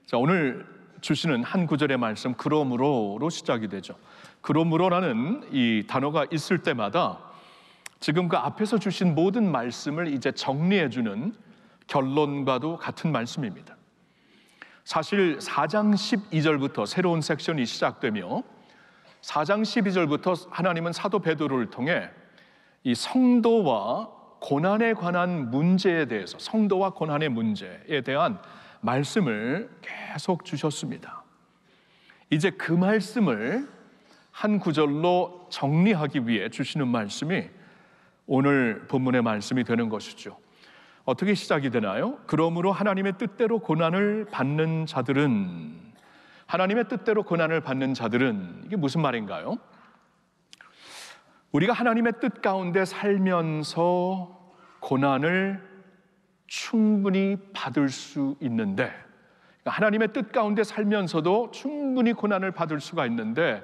자, 오늘 주시는 한 구절의 말씀, 그러므로로 시작이 되죠. 그러므로라는 이 단어가 있을 때마다 지금 그 앞에서 주신 모든 말씀을 이제 정리해주는 결론과도 같은 말씀입니다. 사실 4장 12절부터 새로운 섹션이 시작되며 4장 12절부터 하나님은 사도 베드로를 통해 이 성도와 고난에 관한 문제에 대해서, 성도와 고난의 문제에 대한 말씀을 계속 주셨습니다. 이제 그 말씀을 한 구절로 정리하기 위해 주시는 말씀이 오늘 본문의 말씀이 되는 것이죠. 어떻게 시작이 되나요? 그러므로 하나님의 뜻대로 고난을 받는 자들은, 하나님의 뜻대로 고난을 받는 자들은, 이게 무슨 말인가요? 우리가 하나님의 뜻 가운데 살면서 고난을 충분히 받을 수 있는데, 하나님의 뜻 가운데 살면서도 충분히 고난을 받을 수가 있는데,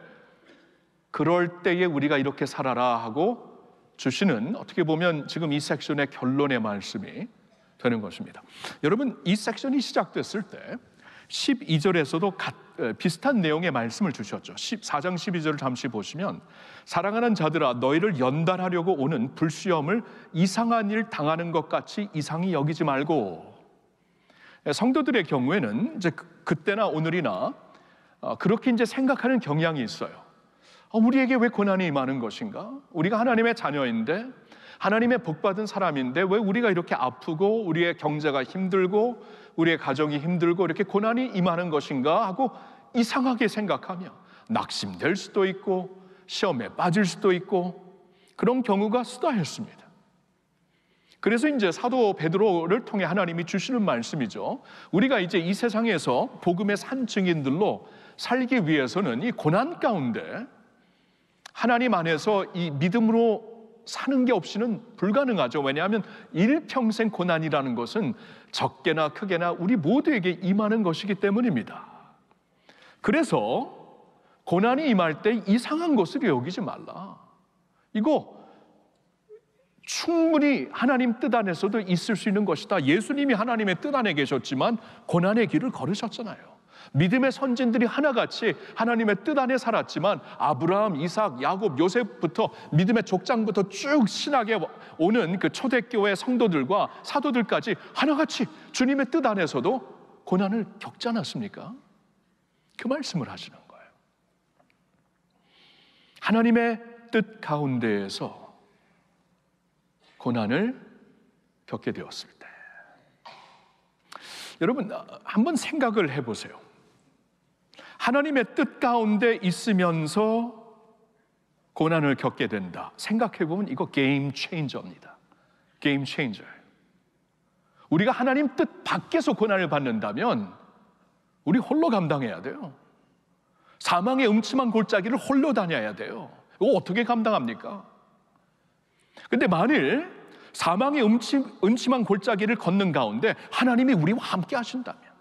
그럴 때에 우리가 이렇게 살아라 하고 주시는, 어떻게 보면 지금 이 섹션의 결론의 말씀이 되는 것입니다. 여러분, 이 섹션이 시작됐을 때 12절에서도 비슷한 내용의 말씀을 주셨죠. 4장 12절을 잠시 보시면, 사랑하는 자들아, 너희를 연단하려고 오는 불시험을 이상한 일 당하는 것 같이 이상히 여기지 말고. 성도들의 경우에는 이제 그때나 오늘이나 그렇게 이제 생각하는 경향이 있어요. 우리에게 왜 고난이 임하는 것인가? 우리가 하나님의 자녀인데, 하나님의 복받은 사람인데 왜 우리가 이렇게 아프고 우리의 경제가 힘들고 우리의 가정이 힘들고 이렇게 고난이 임하는 것인가 하고 이상하게 생각하며 낙심될 수도 있고 시험에 빠질 수도 있고, 그런 경우가 수다였습니다. 그래서 이제 사도 베드로를 통해 하나님이 주시는 말씀이죠. 우리가 이제 이 세상에서 복음의 산 증인들로 살기 위해서는 이 고난 가운데 하나님 안에서 이 믿음으로 사는 게 없이는 불가능하죠. 왜냐하면 일평생 고난이라는 것은 적게나 크게나 우리 모두에게 임하는 것이기 때문입니다. 그래서 고난이 임할 때 이상한 것으로 여기지 말라. 이거 충분히 하나님 뜻 안에서도 있을 수 있는 것이다. 예수님이 하나님의 뜻 안에 계셨지만 고난의 길을 걸으셨잖아요. 믿음의 선진들이 하나같이 하나님의 뜻 안에 살았지만 아브라함, 이삭, 야곱, 요셉부터 믿음의 족장부터 쭉 신학에 오는 그 초대교회 성도들과 사도들까지 하나같이 주님의 뜻 안에서도 고난을 겪지 않았습니까? 그 말씀을 하시는 거예요. 하나님의 뜻 가운데에서 고난을 겪게 되었을 때, 여러분 한번 생각을 해보세요. 하나님의 뜻 가운데 있으면서 고난을 겪게 된다. 생각해보면 이거 게임 체인저입니다. 게임 체인저. 우리가 하나님 뜻 밖에서 고난을 받는다면 우리 홀로 감당해야 돼요. 사망의 음침한 골짜기를 홀로 다녀야 돼요. 이거 어떻게 감당합니까? 근데 만일 사망의 음침한 골짜기를 걷는 가운데 하나님이 우리와 함께 하신다면,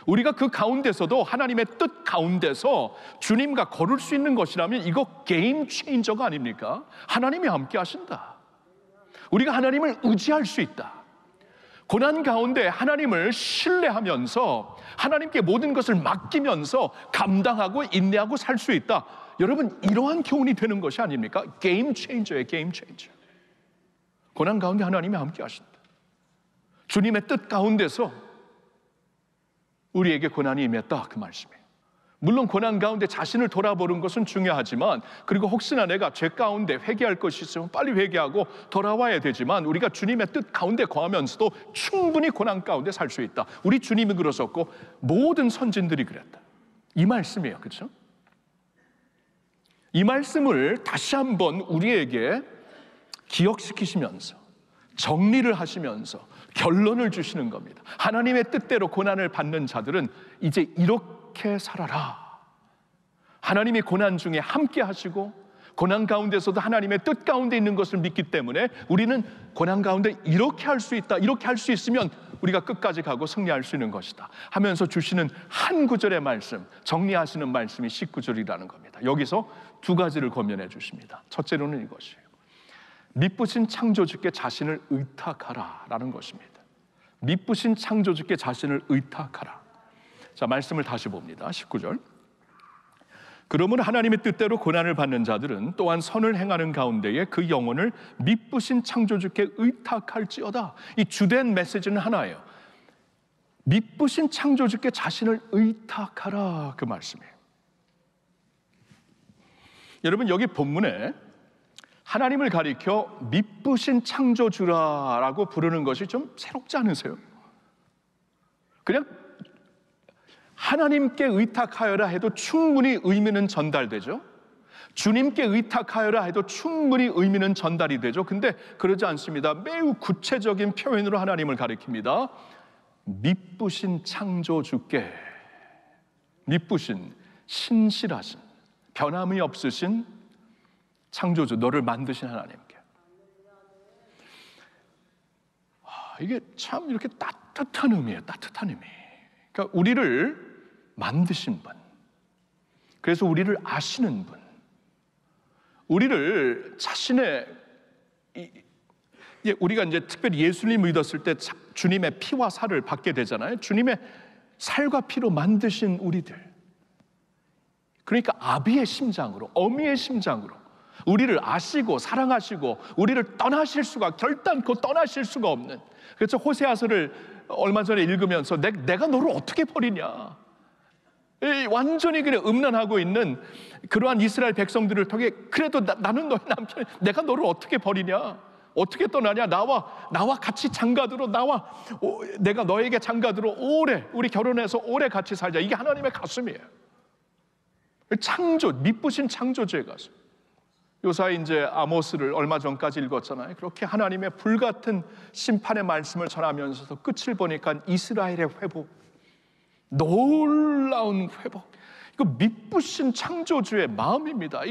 우리가 그 가운데서도 하나님의 뜻 가운데서 주님과 걸을 수 있는 것이라면 이거 게임 체인저가 아닙니까? 하나님이 함께 하신다. 우리가 하나님을 의지할 수 있다. 고난 가운데 하나님을 신뢰하면서 하나님께 모든 것을 맡기면서 감당하고 인내하고 살 수 있다. 여러분, 이러한 교훈이 되는 것이 아닙니까? 게임 체인저예요, 게임 체인저. 고난 가운데 하나님이 함께 하신다. 주님의 뜻 가운데서 우리에게 고난이 임했다, 그 말씀이에요. 물론 고난 가운데 자신을 돌아보는 것은 중요하지만, 그리고 혹시나 내가 죄 가운데 회개할 것이 있으면 빨리 회개하고 돌아와야 되지만, 우리가 주님의 뜻 가운데 거하면서도 충분히 고난 가운데 살 수 있다. 우리 주님이 그러셨고 모든 선진들이 그랬다. 이 말씀이에요, 그렇죠? 이 말씀을 다시 한번 우리에게 기억시키시면서 정리를 하시면서 결론을 주시는 겁니다. 하나님의 뜻대로 고난을 받는 자들은 이제 이렇게 살아라. 하나님이 고난 중에 함께 하시고 고난 가운데서도 하나님의 뜻 가운데 있는 것을 믿기 때문에 우리는 고난 가운데 이렇게 할 수 있다. 이렇게 할 수 있으면 우리가 끝까지 가고 승리할 수 있는 것이다 하면서 주시는 한 구절의 말씀, 정리하시는 말씀이 19절이라는 겁니다. 여기서 두 가지를 권면해 주십니다. 첫째로는 이것이에요. 미쁘신 창조주께 자신을 의탁하라 라는 것입니다. 미쁘신 창조주께 자신을 의탁하라. 자, 말씀을 다시 봅니다. 19절. 그러므로 하나님의 뜻대로 고난을 받는 자들은 또한 선을 행하는 가운데에 그 영혼을 미쁘신 창조주께 의탁할지어다. 이 주된 메시지는 하나예요. 미쁘신 창조주께 자신을 의탁하라, 그 말씀이에요. 여러분, 여기 본문에 하나님을 가리켜 미쁘신 창조주라라고 부르는 것이 좀 새롭지 않으세요? 그냥 하나님께 의탁하여라 해도 충분히 의미는 전달되죠. 주님께 의탁하여라 해도 충분히 의미는 전달이 되죠. 근데 그러지 않습니다. 매우 구체적인 표현으로 하나님을 가리킵니다. 미쁘신 창조주께, 미쁘신, 신실하신, 변함이 없으신 창조주, 너를 만드신 하나님께. 이게 참 이렇게 따뜻한 의미예요. 따뜻한 의미. 그러니까 우리를 만드신 분, 그래서 우리를 아시는 분, 우리를 자신의, 우리가 이제 특별히 예수님 믿었을 때 주님의 피와 살을 받게 되잖아요. 주님의 살과 피로 만드신 우리들. 그러니까 아비의 심장으로, 어미의 심장으로 우리를 아시고 사랑하시고 우리를 떠나실 수가, 결단코 떠나실 수가 없는. 그래서 호세아서를 얼마 전에 읽으면서 내가 너를 어떻게 버리냐, 완전히 그냥 음란하고 있는 그러한 이스라엘 백성들을 통해 그래도 나는 너의 남편, 내가 너를 어떻게 버리냐, 어떻게 떠나냐, 나와 같이 장가들어, 내가 너에게 장가들어 오래, 우리 결혼해서 오래 같이 살자. 이게 하나님의 가슴이에요. 창조, 미쁘신 창조주의 가슴. 요사이 이제 아모스를 얼마 전까지 읽었잖아요. 그렇게 하나님의 불같은 심판의 말씀을 전하면서도 끝을 보니까 이스라엘의 회복, 놀라운 회복. 이거 미쁘신 창조주의 마음입니다.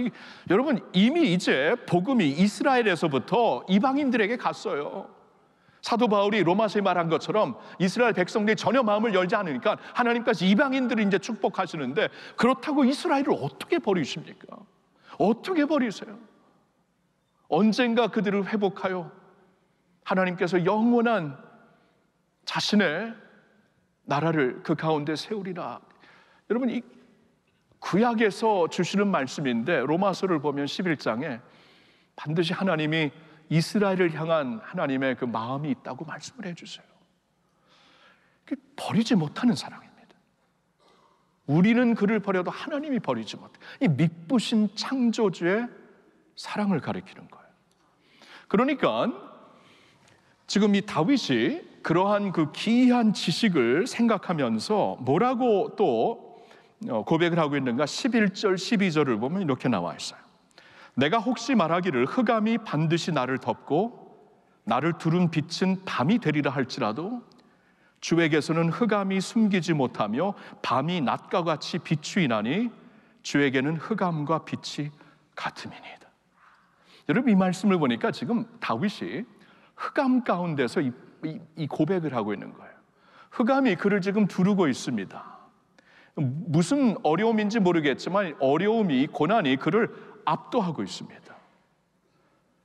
여러분, 이미 이제 복음이 이스라엘에서부터 이방인들에게 갔어요. 사도 바울이 로마서에 말한 것처럼 이스라엘 백성들이 전혀 마음을 열지 않으니까 하나님까지 이방인들을 이제 축복하시는데, 그렇다고 이스라엘을 어떻게 버리십니까? 어떻게 버리세요? 언젠가 그들을 회복하여 하나님께서 영원한 자신의 나라를 그 가운데 세우리라. 여러분, 이 구약에서 주시는 말씀인데 로마서를 보면 11장에 반드시 하나님이 이스라엘을 향한 하나님의 그 마음이 있다고 말씀을 해주세요. 버리지 못하는 사랑입니다. 우리는 그를 버려도 하나님이 버리지 못해. 이 미쁘신 창조주의 사랑을 가리키는 거예요. 그러니까 지금 이 다윗이 그러한 그 기이한 지식을 생각하면서 뭐라고 또 고백을 하고 있는가? 11절 12절을 보면 이렇게 나와 있어요. 내가 혹시 말하기를 흑암이 반드시 나를 덮고 나를 두른 빛은 밤이 되리라 할지라도 주에게서는 흑암이 숨기지 못하며 밤이 낮과 같이 비추이나니 주에게는 흑암과 빛이 같음이니이다. 여러분, 이 말씀을 보니까 지금 다윗이 흑암 가운데서 이 고백을 하고 있는 거예요. 흑암이 그를 지금 두르고 있습니다. 무슨 어려움인지 모르겠지만 어려움이, 고난이 그를 압도하고 있습니다.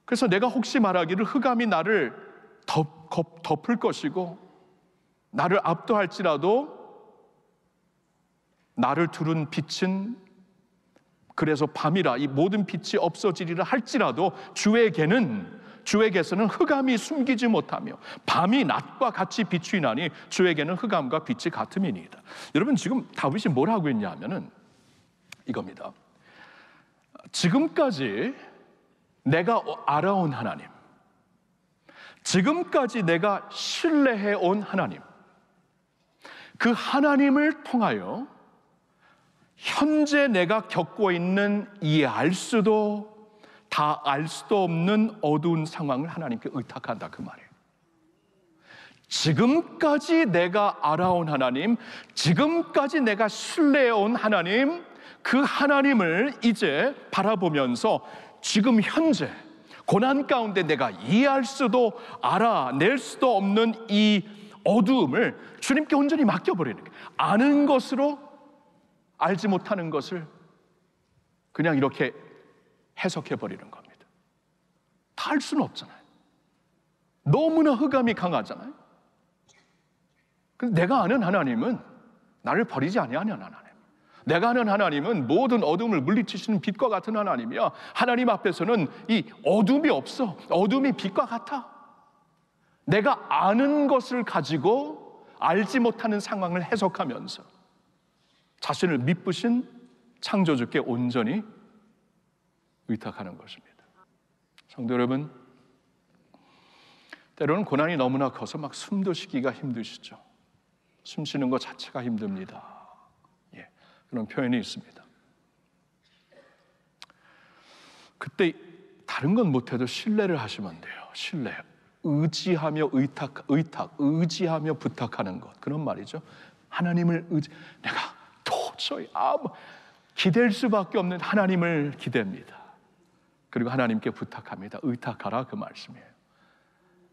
그래서 내가 혹시 말하기를 흑암이 나를 덮을 것이고 나를 압도할지라도 나를 두른 빛은, 그래서 밤이라 이 모든 빛이 없어지리라 할지라도 주에게서는 흑암이 숨기지 못하며 밤이 낮과 같이 비추이나니 주에게는 흑암과 빛이 같음이니이다. 여러분, 지금 다윗이 뭘 하고 있냐 하면은 이겁니다. 지금까지 내가 알아온 하나님, 지금까지 내가 신뢰해온 하나님, 그 하나님을 통하여 현재 내가 겪고 있는 이해할 수도 다 알 수도 없는 어두운 상황을 하나님께 의탁한다, 그 말이에요. 지금까지 내가 알아온 하나님, 지금까지 내가 신뢰해온 하나님, 그 하나님을 이제 바라보면서 지금 현재 고난 가운데 내가 이해할 수도 알아낼 수도 없는 이 어두움을 주님께 온전히 맡겨버리는 거예요. 아는 것으로 알지 못하는 것을 그냥 이렇게 해석해버리는 겁니다. 다 알 수는 없잖아요. 너무나 흑암이 강하잖아요. 근데 내가 아는 하나님은 나를 버리지 아니하는 하나님. 내가 아는 하나님은 모든 어둠을 물리치시는 빛과 같은 하나님이야. 하나님 앞에서는 이 어둠이 없어. 어둠이 빛과 같아. 내가 아는 것을 가지고 알지 못하는 상황을 해석하면서 자신을 미쁘신 창조주께 온전히 의탁하는 것입니다. 성도 여러분, 때로는 고난이 너무나 커서 막 숨도 쉬기가 힘드시죠. 숨 쉬는 것 자체가 힘듭니다. 그런 표현이 있습니다. 그때 다른 건 못해도 신뢰를 하시면 돼요. 신뢰. 의지하며 의지하며 부탁하는 것. 그런 말이죠. 하나님을 내가 도저히 기댈 수밖에 없는 하나님을 기댑니다. 그리고 하나님께 부탁합니다. 의탁하라, 그 말씀이에요.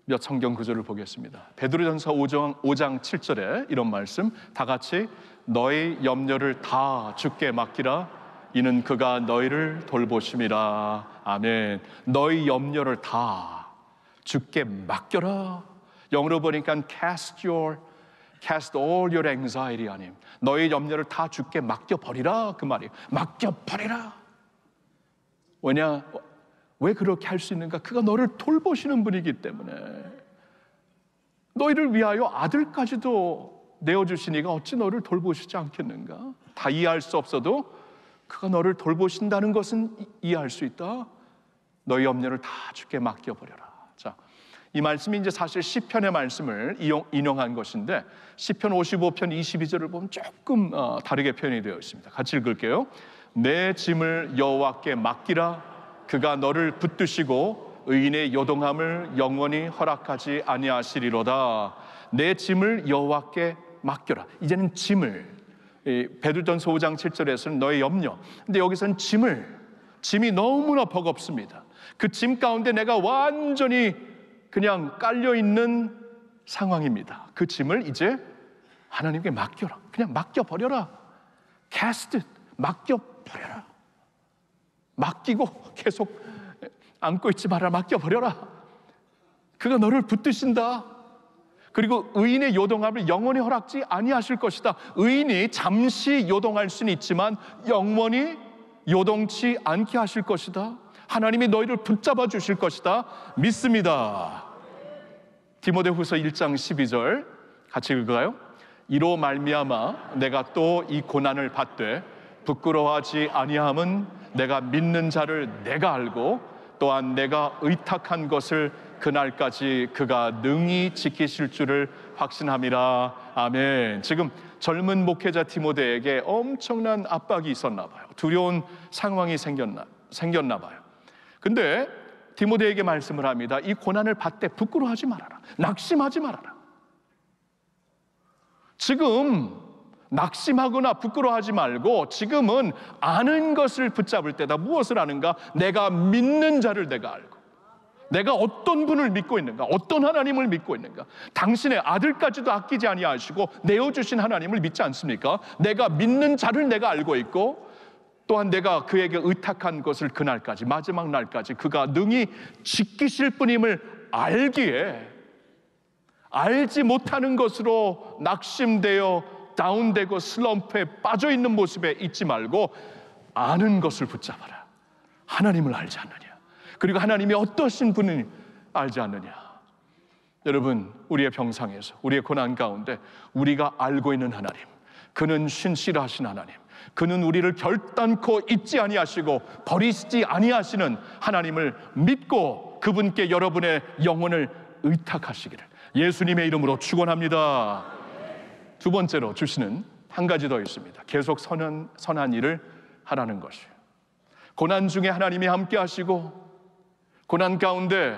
몇 성경 구절을 보겠습니다. 베드로전서 5장 7절에 이런 말씀, 다 같이 너의 염려를 다 주께 맡기라. 이는 그가 너희를 돌보심이라. 아멘. 너의 염려를 다 주께 맡겨라. 영어로 보니까 cast all your anxiety on him. 너의 염려를 다 주께 맡겨버리라, 그 말이에요. 맡겨버리라. 왜 그렇게 할 수 있는가? 그가 너를 돌보시는 분이기 때문에. 너희를 위하여 아들까지도 내어주시니가 어찌 너를 돌보시지 않겠는가? 다 이해할 수 없어도 그가 너를 돌보신다는 것은 이해할 수 있다. 너희 염려를 다 주께 맡겨버려라. 자, 이 말씀이 이제 사실 시편의 말씀을 인용한 것인데, 시편 55편 22절을 보면 조금 다르게 표현이 되어 있습니다. 같이 읽을게요. 내 짐을 여호와께 맡기라. 그가 너를 붙드시고 의인의 요동함을 영원히 허락하지 아니하시리로다. 내 짐을 여호와께 맡겨라. 이제는 짐을, 베드로전서 5장 7절에서는 너의 염려, 근데 여기서는 짐이 너무나 버겁습니다. 그 짐 가운데 내가 완전히 그냥 깔려있는 상황입니다. 그 짐을 이제 하나님께 맡겨라. 그냥 맡겨버려라. cast it, 맡겨버려라. 맡기고 계속 안고 있지 마라. 맡겨버려라. 그가 너를 붙드신다. 그리고 의인의 요동함을 영원히 허락지 아니하실 것이다. 의인이 잠시 요동할 수는 있지만 영원히 요동치 않게 하실 것이다. 하나님이 너희를 붙잡아 주실 것이다. 믿습니다. 디모데후서 1장 12절 같이 읽어요. 이로 말미암아 내가 또 이 고난을 받되 부끄러워하지 아니함은 내가 믿는 자를 내가 알고 또한 내가 의탁한 것을 그날까지 그가 능히 지키실 줄을 확신함이라. 아멘. 지금 젊은 목회자 디모데에게 엄청난 압박이 있었나 봐요. 두려운 상황이 생겼나 봐요. 근데 디모데에게 말씀을 합니다. 이 고난을 받되 부끄러워하지 말아라. 낙심하지 말아라. 지금 낙심하거나 부끄러워하지 말고 지금은 아는 것을 붙잡을 때다. 무엇을 아는가? 내가 믿는 자를 내가 알고, 내가 어떤 분을 믿고 있는가, 어떤 하나님을 믿고 있는가. 당신의 아들까지도 아끼지 아니하시고 내어주신 하나님을 믿지 않습니까? 내가 믿는 자를 내가 알고 있고, 또한 내가 그에게 의탁한 것을 그날까지, 마지막 날까지 그가 능히 지키실 분임을 알기에 알지 못하는 것으로 낙심되어 다운되고 슬럼프에 빠져있는 모습에 있지 말고 아는 것을 붙잡아라. 하나님을 알지 않느냐? 그리고 하나님이 어떠신 분을 알지 않느냐? 여러분, 우리의 병상에서, 우리의 고난 가운데 우리가 알고 있는 하나님, 그는 신실하신 하나님, 그는 우리를 결단코 잊지 아니하시고 버리시지 아니하시는 하나님을 믿고 그분께 여러분의 영혼을 의탁하시기를 예수님의 이름으로 축원합니다. 두 번째로 주시는 한 가지 더 있습니다. 계속 선한 일을 하라는 것이에요. 고난 중에 하나님이 함께 하시고 고난 가운데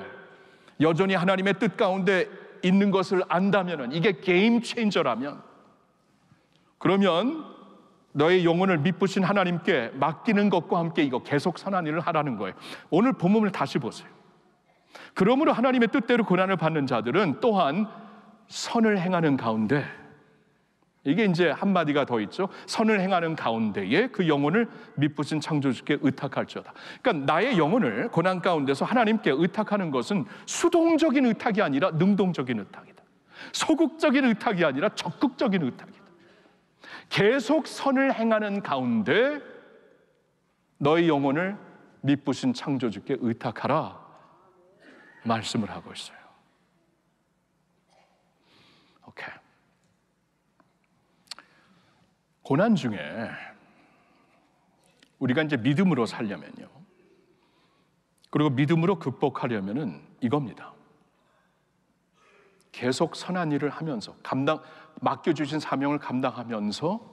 여전히 하나님의 뜻 가운데 있는 것을 안다면, 이게 게임 체인저라면, 그러면 너의 영혼을 미쁘신 하나님께 맡기는 것과 함께 이거 계속 선한 일을 하라는 거예요. 오늘 본문을 다시 보세요. 그러므로 하나님의 뜻대로 고난을 받는 자들은 또한 선을 행하는 가운데, 이게 이제 한마디가 더 있죠. 선을 행하는 가운데에 그 영혼을 미쁘신 창조주께 의탁할지어다. 그러니까 나의 영혼을 고난 가운데서 하나님께 의탁하는 것은 수동적인 의탁이 아니라 능동적인 의탁이다. 소극적인 의탁이 아니라 적극적인 의탁이다. 계속 선을 행하는 가운데 너희 영혼을 미쁘신 창조주께 의탁하라 말씀을 하고 있어요. 오케이. 고난 중에 우리가 이제 믿음으로 살려면요, 그리고 믿음으로 극복하려면은 이겁니다. 계속 선한 일을 하면서 맡겨주신 사명을 감당하면서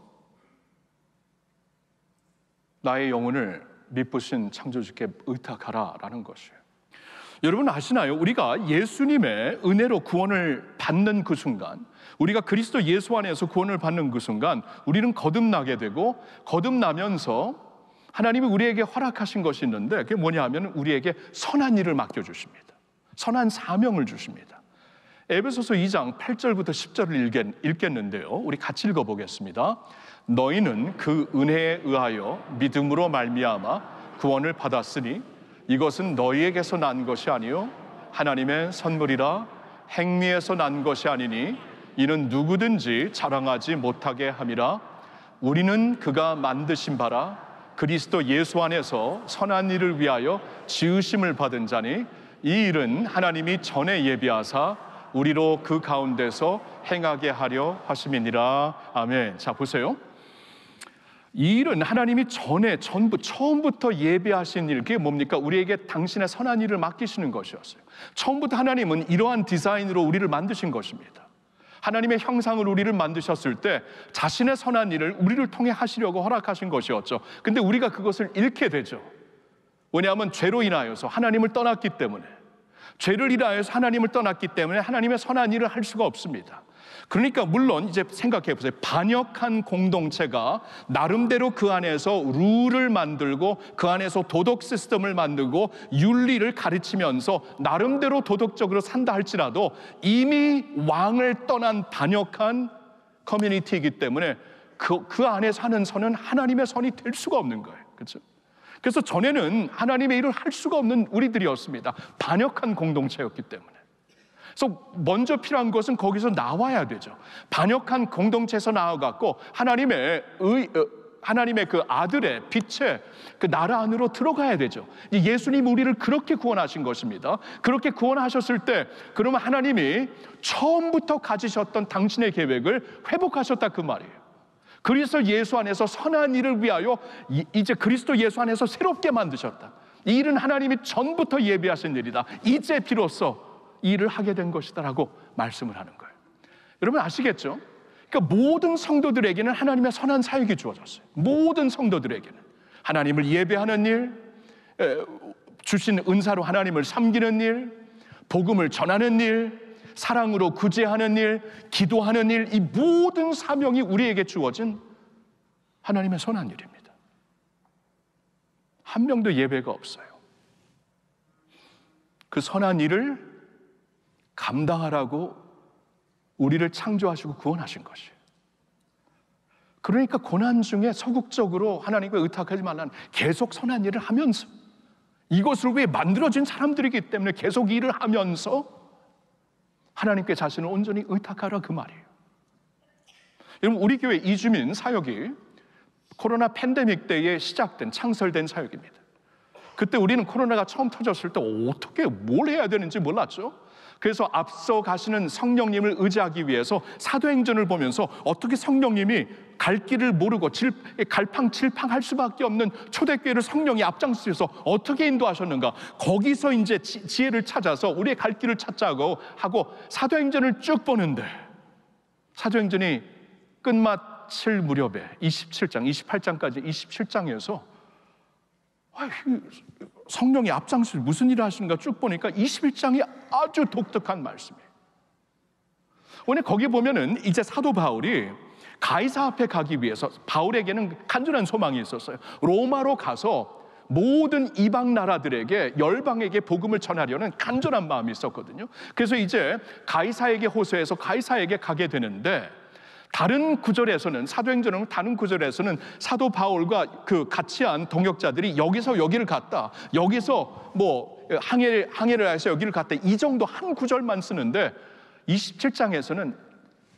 나의 영혼을 미쁘신 창조주께 의탁하라라는 것이에요. 여러분 아시나요? 우리가 예수님의 은혜로 구원을 받는 그 순간, 우리가 그리스도 예수 안에서 구원을 받는 그 순간 우리는 거듭나게 되고, 거듭나면서 하나님이 우리에게 허락하신 것이 있는데 그게 뭐냐 하면 우리에게 선한 일을 맡겨주십니다. 선한 사명을 주십니다. 에베소서 2장 8절부터 10절을 읽겠는데요, 우리 같이 읽어보겠습니다. 너희는 그 은혜에 의하여 믿음으로 말미암아 구원을 받았으니 이것은 너희에게서 난 것이 아니요 하나님의 선물이라. 행위에서 난 것이 아니니 이는 누구든지 자랑하지 못하게 함이라. 우리는 그가 만드신 바라 그리스도 예수 안에서 선한 일을 위하여 지으심을 받은 자니 이 일은 하나님이 전에 예비하사 우리로 그 가운데서 행하게 하려 하심이니라. 아멘. 자 보세요. 이 일은 하나님이 처음부터 예비하신 일, 그게 뭡니까? 우리에게 당신의 선한 일을 맡기시는 것이었어요. 처음부터 하나님은 이러한 디자인으로 우리를 만드신 것입니다. 하나님의 형상을 우리를 만드셨을 때 자신의 선한 일을 우리를 통해 하시려고 허락하신 것이었죠. 근데 우리가 그것을 잃게 되죠. 왜냐하면 죄로 인하여서 하나님을 떠났기 때문에, 죄를 인하여서 하나님을 떠났기 때문에 하나님의 선한 일을 할 수가 없습니다. 그러니까 물론 이제 생각해 보세요. 반역한 공동체가 나름대로 그 안에서 룰을 만들고 그 안에서 도덕 시스템을 만들고 윤리를 가르치면서 나름대로 도덕적으로 산다 할지라도 이미 왕을 떠난 반역한 커뮤니티이기 때문에 그 안에서 하는 선은 하나님의 선이 될 수가 없는 거예요. 그렇죠? 그래서 전에는 하나님의 일을 할 수가 없는 우리들이었습니다. 반역한 공동체였기 때문에. 그래서 먼저 필요한 것은 거기서 나와야 되죠. 반역한 공동체에서 나와갖고 하나님의 그 아들의 빛의 그 나라 안으로 들어가야 되죠. 예수님 우리를 그렇게 구원하신 것입니다. 그렇게 구원하셨을 때 그러면 하나님이 처음부터 가지셨던 당신의 계획을 회복하셨다 그 말이에요. 그리스도 예수 안에서 선한 일을 위하여 이제 그리스도 예수 안에서 새롭게 만드셨다. 이 일은 하나님이 전부터 예비하신 일이다. 이제 비로소 이 일을 하게 된 것이다라고 말씀을 하는 거예요. 여러분 아시겠죠? 그러니까 모든 성도들에게는 하나님의 선한 사역이 주어졌어요. 모든 성도들에게는 하나님을 예배하는 일, 주신 은사로 하나님을 섬기는 일, 복음을 전하는 일, 사랑으로 구제하는 일, 기도하는 일, 이 모든 사명이 우리에게 주어진 하나님의 선한 일입니다. 한 명도 예배가 없어요. 그 선한 일을 감당하라고 우리를 창조하시고 구원하신 것이에요. 그러니까 고난 중에 소극적으로 하나님께 의탁하지 말라는, 계속 선한 일을 하면서, 이것을 위해 만들어진 사람들이기 때문에 계속 일을 하면서 하나님께 자신을 온전히 의탁하라 그 말이에요. 여러분 우리 교회 이주민 사역이 코로나 팬데믹 때에 시작된, 창설된 사역입니다. 그때 우리는 코로나가 처음 터졌을 때 어떻게 뭘 해야 되는지 몰랐죠. 그래서 앞서 가시는 성령님을 의지하기 위해서 사도행전을 보면서 어떻게 성령님이 갈 길을 모르고 갈팡질팡할 수밖에 없는 초대교회를 성령이 앞장서서 어떻게 인도하셨는가, 거기서 이제 지혜를 찾아서 우리의 갈 길을 찾자고 하고 사도행전을 쭉 보는데, 사도행전이 끝마칠 무렵에 27장, 28장까지 27장에서 성령이 앞장서 무슨 일을 하시는가 쭉 보니까 21장이 아주 독특한 말씀이에요. 오늘 거기 보면은 이제 사도 바울이 가이사 앞에 가기 위해서 바울에게는 간절한 소망이 있었어요. 로마로 가서 모든 이방 나라들에게, 열방에게 복음을 전하려는 간절한 마음이 있었거든요. 그래서 이제 가이사에게 호소해서 가이사에게 가게 되는데, 다른 구절에서는, 사도행전은 다른 구절에서는 사도 바울과 그 같이 한 동역자들이 여기서 여기를 갔다, 여기서 뭐 항해를 해서 여기를 갔다, 이 정도 한 구절만 쓰는데 27장에서는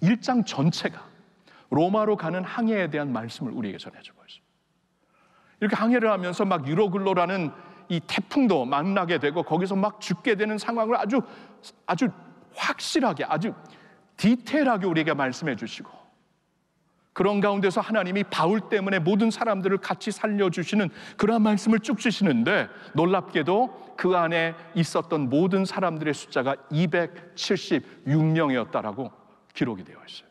1장 전체가 로마로 가는 항해에 대한 말씀을 우리에게 전해주고 있습니다. 이렇게 항해를 하면서 막 유로글로라는 이 태풍도 만나게 되고 거기서 막 죽게 되는 상황을 아주 확실하게, 아주 디테일하게 우리에게 말씀해 주시고, 그런 가운데서 하나님이 바울 때문에 모든 사람들을 같이 살려주시는 그러한 말씀을 쭉 주시는데, 놀랍게도 그 안에 있었던 모든 사람들의 숫자가 276명이었다라고 기록이 되어 있어요.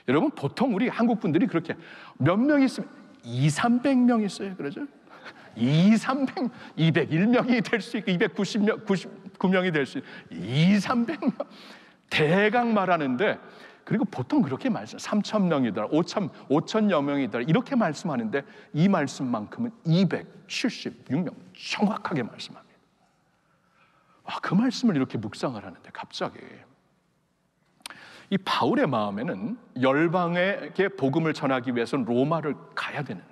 여러분, 보통 우리 한국 분들이 그렇게 몇 명 있으면 200~300명 있어요. 그러죠? 201명이 될 수 있고 299명이 될 수 있고 200~300명 대강 말하는데, 그리고 보통 그렇게 말씀 3,000명이더라 5천여 명이더라 이렇게 말씀하는데, 이 말씀만큼은 276명 정확하게 말씀합니다. 그 말씀을 이렇게 묵상을 하는데 갑자기 이 바울의 마음에는 열방에게 복음을 전하기 위해서는 로마를 가야 되는데,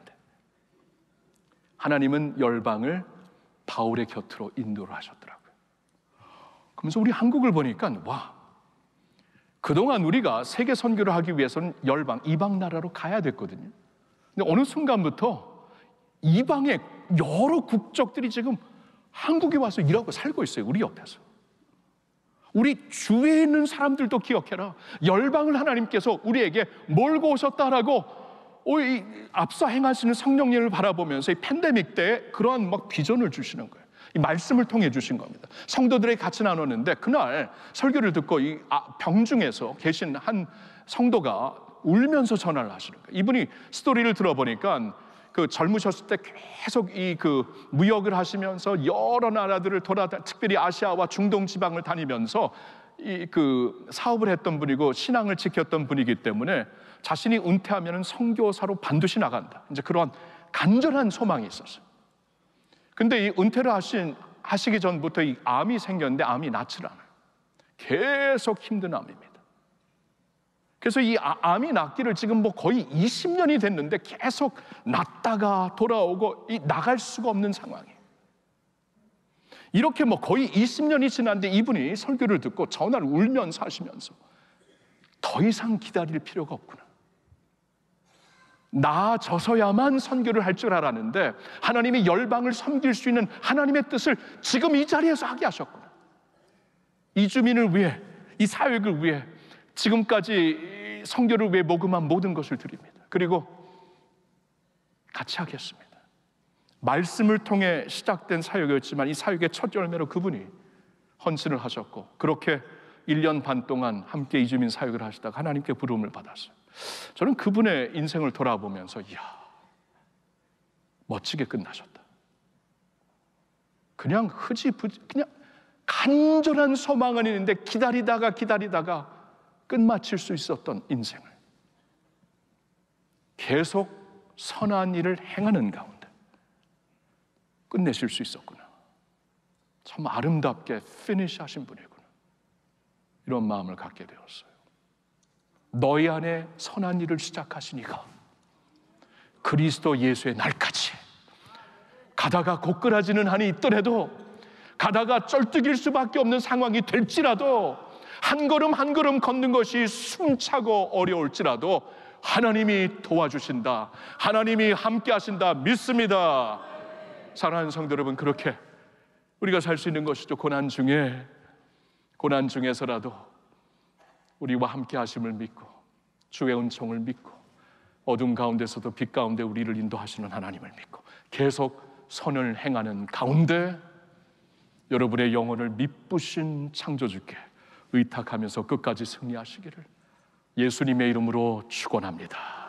하나님은 열방을 바울의 곁으로 인도를 하셨더라고요. 그러면서 우리 한국을 보니까 그동안 우리가 세계 선교를 하기 위해서는 열방, 이방 나라로 가야 됐거든요. 근데 어느 순간부터 이방의 여러 국적들이 지금 한국에 와서 일하고 살고 있어요. 우리 옆에서. 우리 주위에 있는 사람들도 기억해라. 열방을 하나님께서 우리에게 몰고 오셨다라고 앞서 행하시는 성령님을 바라보면서 이 팬데믹 때 그러한 비전을 주시는 거예요. 이 말씀을 통해 주신 겁니다. 성도들에게 같이 나눴는데, 그날 설교를 듣고 이 병중에서 계신 한 성도가 울면서 전화를 하시는 거예요. 이분이 스토리를 들어보니까 젊으셨을 때 계속 무역을 하시면서 여러 나라들을 특별히 아시아와 중동 지방을 다니면서 사업을 했던 분이고 신앙을 지켰던 분이기 때문에 자신이 은퇴하면 선교사로 반드시 나간다, 이제 그런 간절한 소망이 있었어요. 근데 이 은퇴를 하시기 전부터 이 암이 생겼는데, 암이 낫질 않아요. 계속 힘든 암입니다. 그래서 이 암이 낫기를 지금 거의 20년이 됐는데 계속 낫다가 돌아오고 나갈 수가 없는 상황이에요. 이렇게 거의 20년이 지났는데 이분이 설교를 듣고 전화를 울면서 하시면서, 더 이상 기다릴 필요가 없구나. 나아져서야만 선교를 할 줄 알았는데 하나님이 열방을 섬길 수 있는 하나님의 뜻을 지금 이 자리에서 하게 하셨구나. 이 주민을 위해, 이 사역을 위해, 지금까지 선교를 위해 모금한 모든 것을 드립니다. 그리고 같이 하겠습니다. 말씀을 통해 시작된 사역이었지만 이 사역의 첫 열매로 그분이 헌신을 하셨고, 그렇게 1년 반 동안 함께 이주민 사역을 하시다가 하나님께 부름을 받았어요. 저는 그분의 인생을 돌아보면서 멋지게 끝나셨다. 그냥 흐지부지, 그냥 간절한 소망은 있는데 기다리다가 끝마칠 수 있었던 인생을 계속 선한 일을 행하는 가운데 끝내실 수 있었구나. 참 아름답게 피니시 하신 분이구나. 이런 마음을 갖게 되었어요. 너희 안에 선한 일을 시작하시니까 그리스도 예수의 날까지, 가다가 고꾸라지는 한이 있더라도, 가다가 쩔뚝일 수밖에 없는 상황이 될지라도, 한 걸음 한 걸음 걷는 것이 숨차고 어려울지라도 하나님이 도와주신다, 하나님이 함께 하신다 믿습니다. 사랑하는 성도 여러분, 그렇게 우리가 살 수 있는 것이죠. 고난 중에서라도 우리와 함께 하심을 믿고, 주의 은총을 믿고, 어둠 가운데서도 빛 가운데 우리를 인도하시는 하나님을 믿고 계속 선을 행하는 가운데 여러분의 영혼을 미쁘신 창조주께 의탁하면서 끝까지 승리하시기를 예수님의 이름으로 축원합니다.